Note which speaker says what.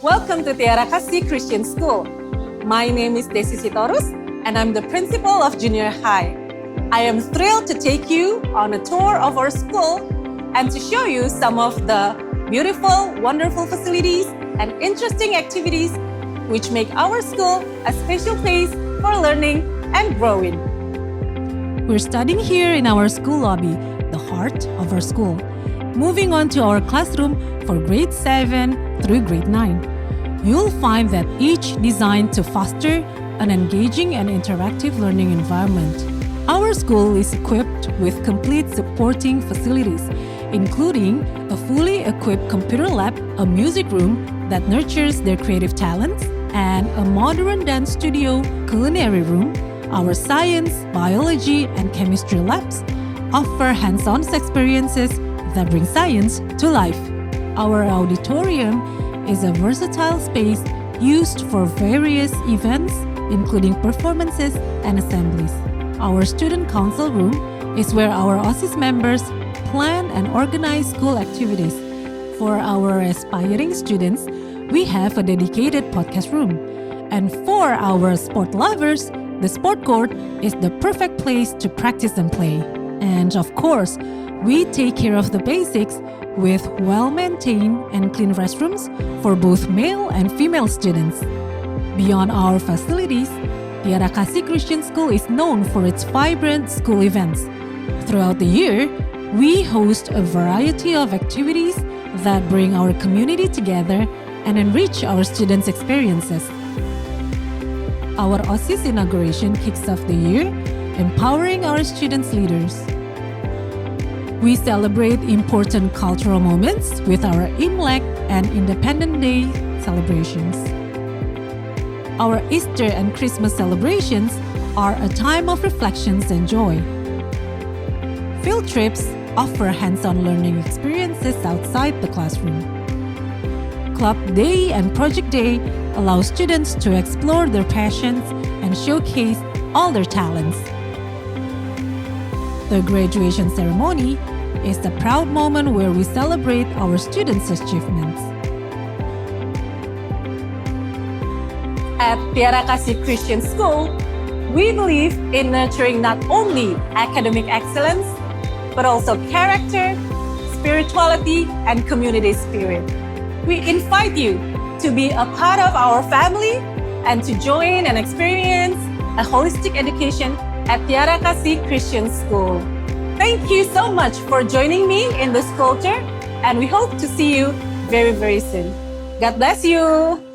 Speaker 1: Welcome to Tiara Kasih Christian School. My name is Desi Sitorus, and I'm the principal of junior high. I am thrilled to take you on a tour of our school and to show you some of the beautiful, wonderful facilities and interesting activities which make our school a special place for learning and growing.
Speaker 2: We're studying here in our school lobby, the heart of our school. Moving on to our classroom for grade 7 through grade 9. You'll find that each designed to foster an engaging and interactive learning environment. Our school is equipped with complete supporting facilities, including a fully equipped computer lab, a music room that nurtures their creative talents, and a modern dance studio, culinary room. Our science, biology, and chemistry labs offer hands-on experiences that bring science to life. Our auditorium is a versatile space used for various events, including performances and assemblies. Our student council room is where our OSIS members plan and organize school activities. For our aspiring students, we have a dedicated podcast room. And for our sport lovers, the sport court is the perfect place to practice and play. And of course, we take care of the basics with well-maintained and clean restrooms for both male and female students. Beyond our facilities, Tiara Kasih Christian School is known for its vibrant school events. Throughout the year, we host a variety of activities that bring our community together and enrich our students' experiences. Our OSIS Inauguration kicks off the year, empowering our students' leaders. We celebrate important cultural moments with our Imlek and Independence Day celebrations. Our Easter and Christmas celebrations are a time of reflections and joy. Field trips offer hands-on learning experiences outside the classroom. Club Day and Project Day allow students to explore their passions and showcase all their talents. The graduation ceremony is the proud moment where we celebrate our students' achievements.
Speaker 1: At Tiara Kasih Christian School, we believe in nurturing not only academic excellence, but also character, spirituality, and community spirit. We invite you to be a part of our family and to join and experience a holistic education at Tiara Kasih Christian School. Thank you so much for joining me in this culture, and we hope to see you very, very soon. God bless you.